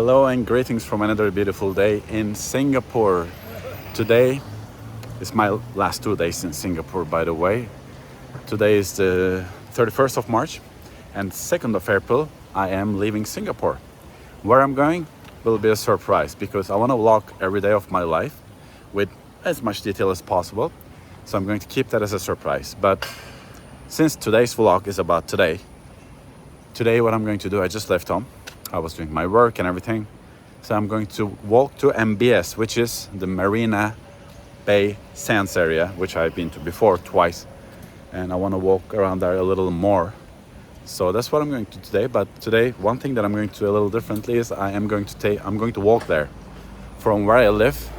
Hello and greetings from another beautiful day in Singapore. Today is my last 2 days in Singapore, by the way. Today is the 31st of March and 2nd of April I am leaving Singapore. Where I'm going will be a surprise because I want to vlog every day of my life with as much detail as possible. So I'm going to keep that as a surprise. But since today's vlog is about today what I'm going to do, I just left home. I was doing my work and everything. So I'm going to walk to MBS, which is the Marina Bay Sands area, which I've been to before twice. And I want to walk around there a little more. So that's what I'm going to do today. But today, one thing that I'm going to do a little differently is I'm going to walk there from where I live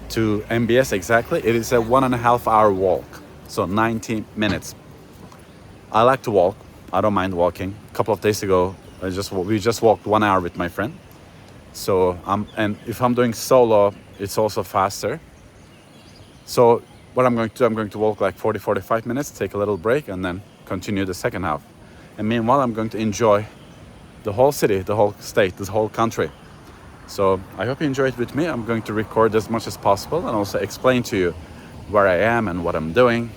to MBS exactly. It is a 1.5 hour walk, so 90 minutes. I like to walk. I don't mind walking. A couple of days ago, we just walked 1 hour with my friend. So and if I'm doing solo, it's also faster. So what I'm going to do, I'm going to walk like 40-45 minutes, take a little break, and then continue the second half. And meanwhile, I'm going to enjoy the whole city, the whole state, the whole country. So I hope you enjoy it with me. I'm going to record as much as possible and also explain to you where I am and what I'm doing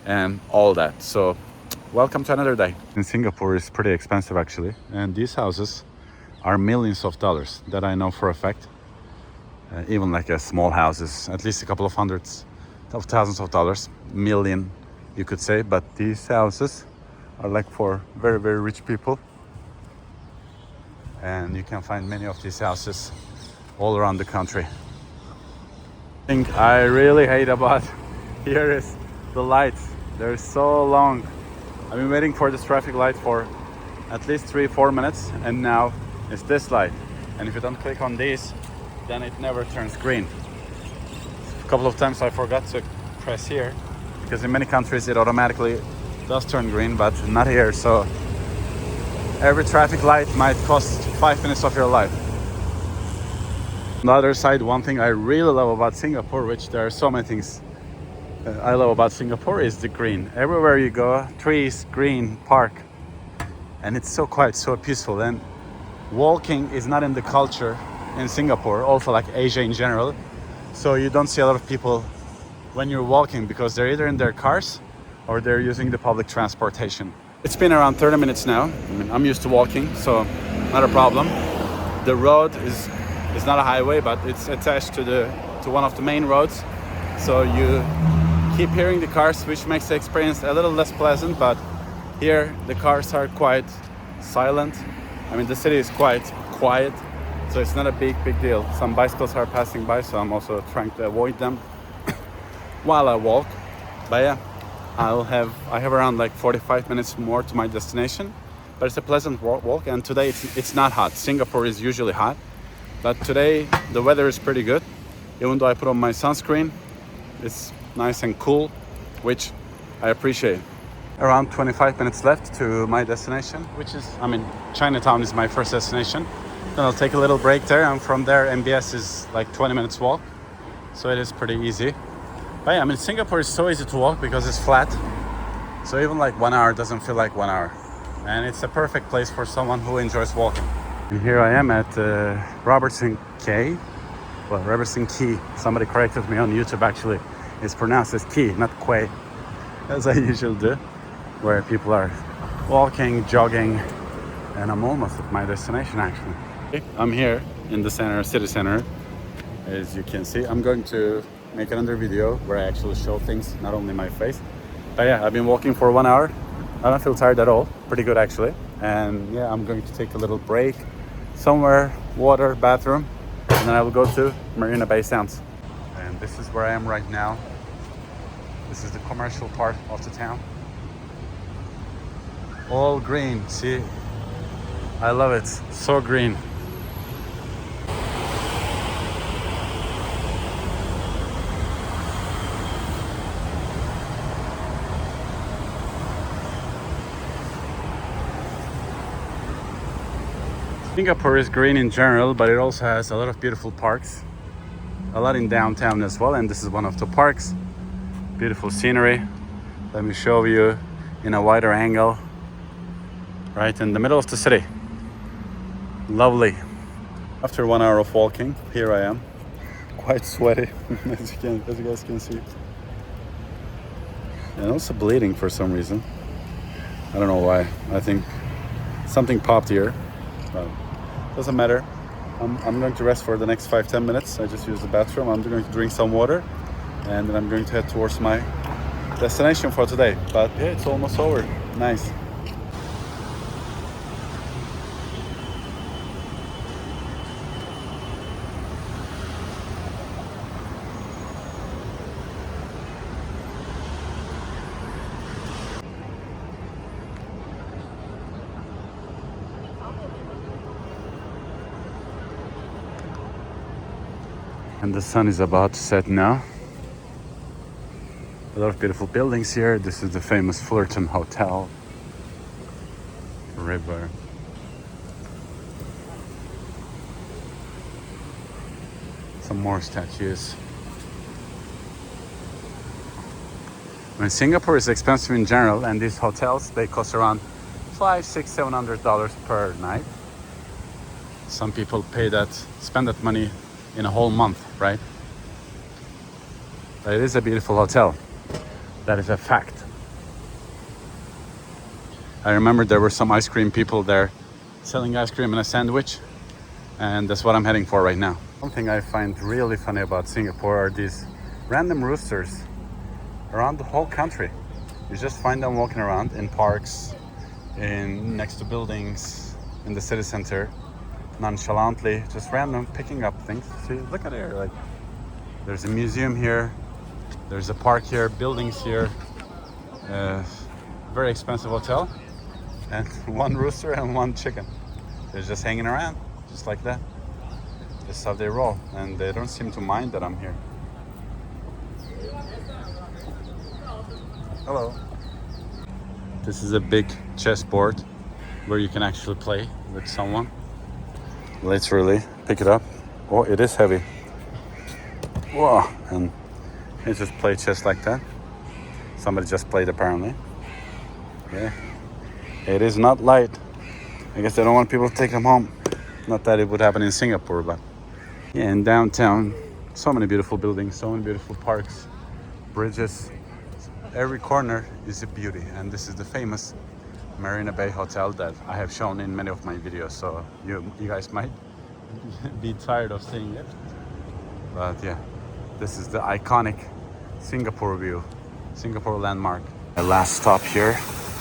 and all that. So welcome to another day. In Singapore, it's pretty expensive actually. And these houses are millions of dollars, that I know for a fact. Even like a small houses, at least a couple of hundreds of thousands of dollars, million you could say. But these houses are like for very, very rich people. And you can find many of these houses all around the country. The thing I really hate about here is the lights. They're so long. I've been waiting for this traffic light for at least 3-4 minutes, and now it's this light. And if you don't click on these, then it never turns green. A couple of times I forgot to press here, because in many countries it automatically does turn green, but not here. So every traffic light might cost 5 minutes of your life. On the other side, one thing I really love about Singapore, which there are so many things I love about Singapore, is the green. Everywhere you go, trees, green, park, and it's so quiet, so peaceful. And walking is not in the culture in Singapore, also like Asia in general. So you don't see a lot of people when you're walking because they're either in their cars or they're using the public transportation. It's been around 30 minutes now. I mean, I'm used to walking, so not a problem. The road is not a highway, but it's attached to one of the main roads. So you keep hearing the cars, which makes the experience a little less pleasant. But here the cars are quite silent. I mean, the city is quite quiet, so it's not a big deal. Some bicycles are passing by, so I'm also trying to avoid them while I walk. But yeah, I have around like 45 minutes more to my destination, but it's a pleasant walk. And today it's not hot. Singapore is usually hot, but today the weather is pretty good. Even though I put on my sunscreen, it's nice and cool, which I appreciate. Around 25 minutes left to my destination, which is, Chinatown is my first destination. Then I'll take a little break there, and from there MBS is like 20 minutes walk, so it is pretty easy. But yeah, Singapore is so easy to walk because it's flat, so even like 1 hour doesn't feel like 1 hour, and it's a perfect place for someone who enjoys walking. And here I am at Robertson Quay. Well, Robertson Quay. Somebody corrected me on YouTube actually. It's pronounced as Quay, not Quay, as I usually do, where people are walking, jogging, and I'm almost at my destination actually. I'm here in the city center. As you can see, I'm going to make another video where I actually show things, not only my face. But yeah, I've been walking for 1 hour. I don't feel tired at all. Pretty good actually. And yeah, I'm going to take a little break somewhere, water, bathroom, and then I will go to Marina Bay Sands. And this is where I am right now. This is the commercial part of the town. All green, see? I love it, so green. Singapore is green in general, but it also has a lot of beautiful parks. A lot in downtown as well, and this is one of the parks. Beautiful scenery. Let me show you in a wider angle. Right in the middle of the city. Lovely. After 1 hour of walking, here I am, quite sweaty, as you guys can see, and also bleeding for some reason. I don't know why. I think something popped here, but doesn't matter. I'm going to rest for the next 5-10 minutes. I just used the bathroom. I'm going to drink some water, and then I'm going to head towards my destination for today. But yeah, it's almost over. Nice. And the sun is about to set now. A lot of beautiful buildings here. This is the famous Fullerton Hotel. River. Some more statues. I mean, Singapore is expensive in general, and these hotels, they cost around $500, $600, $700 per night. Some people spend that money in a whole month, right? But it is a beautiful hotel. That is a fact. I remember there were some ice cream people there selling ice cream and a sandwich, and that's what I'm heading for right now. One thing I find really funny about Singapore are these random roosters around the whole country. You just find them walking around in parks, next to buildings, in the city center, nonchalantly, just random picking up things. See, look at it, like there's a museum here, there's a park here, buildings here, very expensive hotel, and one rooster and one chicken. They're just hanging around, just like that. That's how they roll, and they don't seem to mind that I'm here. Hello. This is a big chessboard where you can actually play with someone. Literally pick it up. Oh, it is heavy. Whoa, and you just play chess like that. Somebody just played apparently. Yeah, it is not light. I guess they don't want people to take them home. Not that it would happen in Singapore, but yeah, in downtown, so many beautiful buildings, so many beautiful parks, bridges. Every corner is a beauty, and this is the famous Marina Bay hotel that I have shown in many of my videos, so you guys might be tired of seeing it, but yeah, this is the iconic Singapore view, Singapore landmark. The last stop here,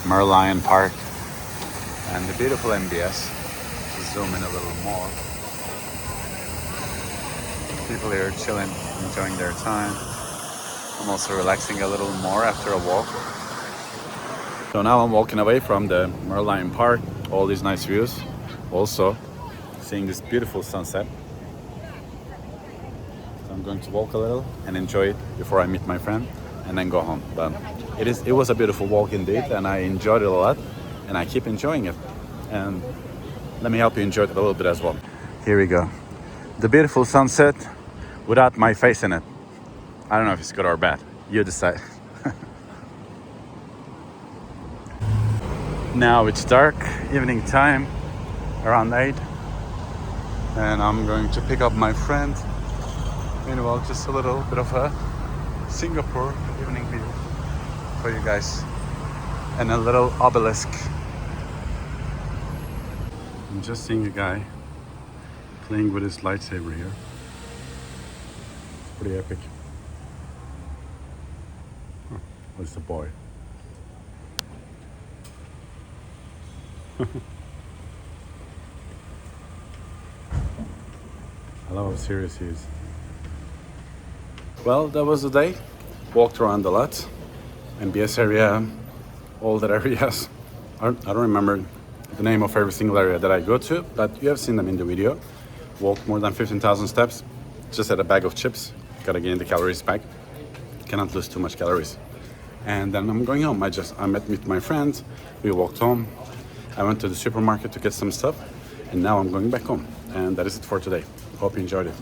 Merlion Park, and the beautiful MBS. Just zoom in a little more. People here chilling, enjoying their time. I'm also relaxing a little more after a walk. So now I'm walking away from the Merlion Park, all these nice views. Also, seeing this beautiful sunset. So I'm going to walk a little and enjoy it before I meet my friend and then go home. But it was a beautiful walk indeed, and I enjoyed it a lot, and I keep enjoying it. And let me help you enjoy it a little bit as well. Here we go. The beautiful sunset without my face in it. I don't know if it's good or bad. You decide. Now it's dark, evening time, around 8. And I'm going to pick up my friend. Meanwhile, just a little bit of a Singapore evening view for you guys. And a little obelisk. I'm just seeing a guy playing with his lightsaber here. Pretty epic. Huh, what's the boy? I love how serious he is. Well, that was the day. Walked around a lot. MBS area, all that areas. I don't remember the name of every single area that I go to, but you have seen them in the video. Walked more than 15,000 steps. Just had a bag of chips. Gotta gain the calories back. Cannot lose too much calories. And then I'm going home. I met with my friends. We walked home. I went to the supermarket to get some stuff. And now I'm going back home. And that is it for today. Hope you enjoyed it.